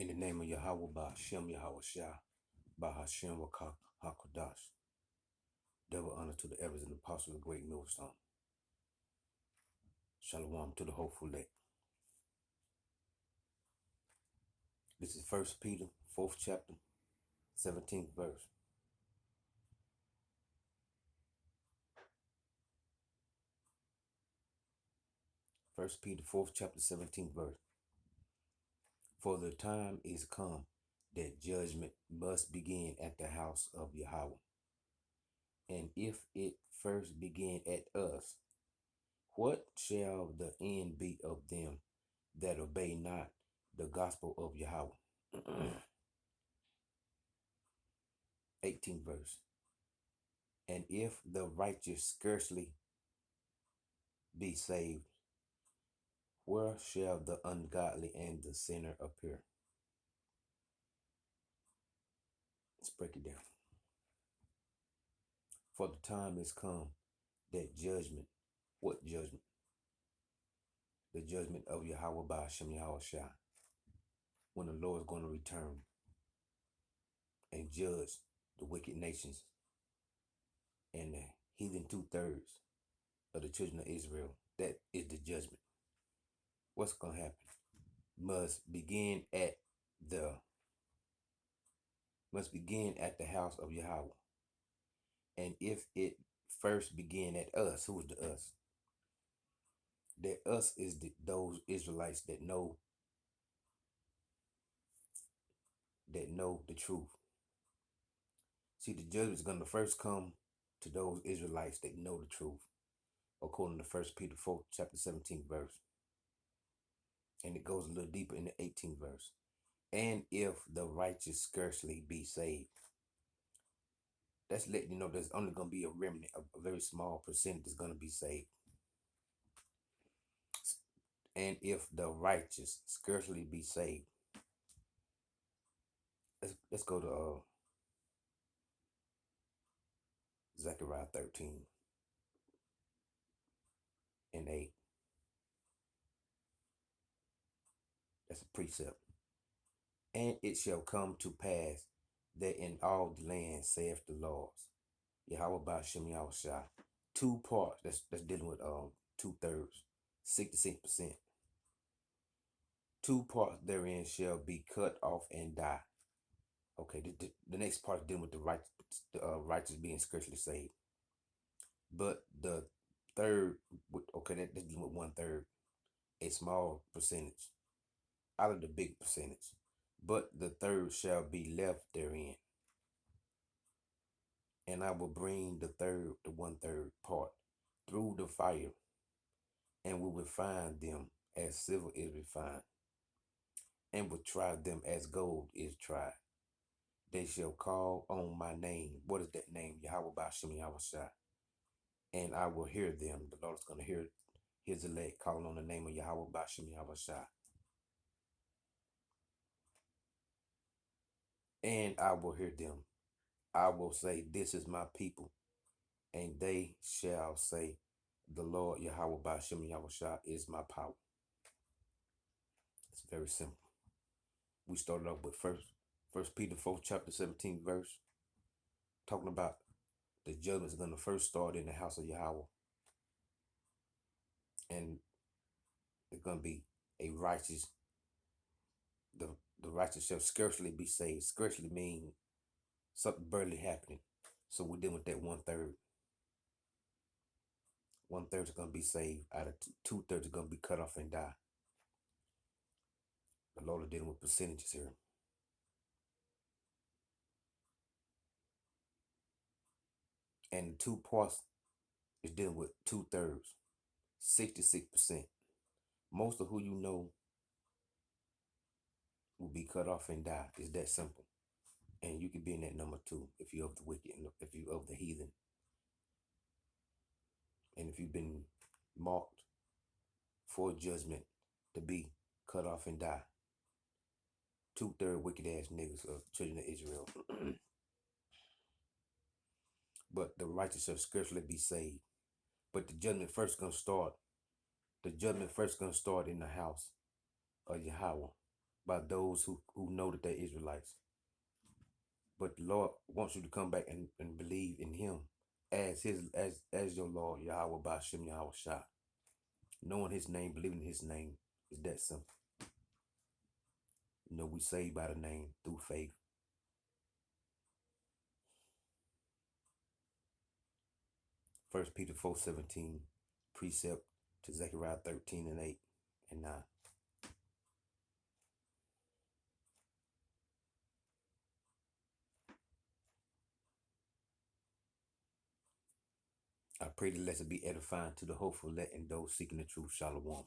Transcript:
In the name of Yahweh, by Hashem Yahweh Shah, by Hashem Wakak HaKodash, double honor to the elders and apostles of the great millstone. Shalom to the hopeful elect. This is 1 Peter, 4th chapter, 17th verse. First Peter, 4th chapter, 17th verse. For the time is come that judgment must begin at the house of Yahweh. And if it first begin at us, what shall the end be of them that obey not the gospel of Yahweh? 18th verse. And if the righteous scarcely be saved, where shall the ungodly and the sinner appear? Let's break it down. For the time is come that judgment, what judgment? The judgment of Yahweh by Hashem Yahweh Shah, when the Lord is going to return and judge the wicked nations and the heathen 2/3 of the children of Israel. That is the judgment. What's going to happen? Must begin at the house of Yahweh. And if it first begin at us, who's the us? That us is those Israelites that know the truth. See, the judgment is going to first come to those Israelites that know the truth, according to 1 Peter 4, chapter 17th verse. And it goes a little deeper in the 18th verse. And if the righteous scarcely be saved. That's letting you know there's only going to be a remnant, a very small percentage is going to be saved. And if the righteous scarcely be saved. Let's go to Zechariah 13 and 8. That's a precept. And it shall come to pass that in all the land, saith the Lord, Yahweh Ba'ashem Yahweh Shai, 2 parts, that's dealing with 2/3, 66%. 2 parts therein shall be cut off and die. Okay, the next part is dealing with the righteous being scarcely saved. But the third, that's dealing with 1/3, a small percentage out of the big percentage. But the third shall be left therein. And I will bring the 1/3 part through the fire, and we will find them as silver is refined, and will try them as gold is tried. They shall call on my name. What is that name? Yahweh Ba'ashem Yahweh Shai. And I will hear them. The Lord is going to hear his elect calling on the name of Yahweh Ba'ashem Yahweh Shai. And I will hear them. I will say, this is my people. And they shall say, the Lord Yahweh Ba'ashem Yahweh Shai is my power. It's very simple. We started off with First Peter 4th chapter 17th verse, talking about the judgments are going to first start in the house of Yahweh. And it's going to be a righteous, the righteous shall scarcely be saved. Scarcely mean something barely happening. So we're dealing with that 1/3. 1/3 is going to be saved. Out of 2/3 is going to be cut off and die. The Lord is dealing with percentages here. And the 2 parts is dealing with 2/3, 66%. Most of who you know will be cut off and die. It's that simple. And you can be in that number 2 if you're of the wicked, if you're of the heathen. And if you've been marked for judgment to be cut off and die. 2/3 wicked ass niggas of children of Israel. But the righteous shall scarcely be saved. But the judgment first gonna start. The judgment first gonna start in the house of Yahweh. by those who know that they're Israelites. But the Lord wants you to come back and believe in him as your Lord, Yahweh Bashem Yahweh Shah. Knowing his name, believing in his name is that simple. We saved by the name through faith. First Peter 4:17, precept to Zechariah 13:8 and 9. I pray the lesson be edifying to the hopeful, letting those seeking the truth. Shalom.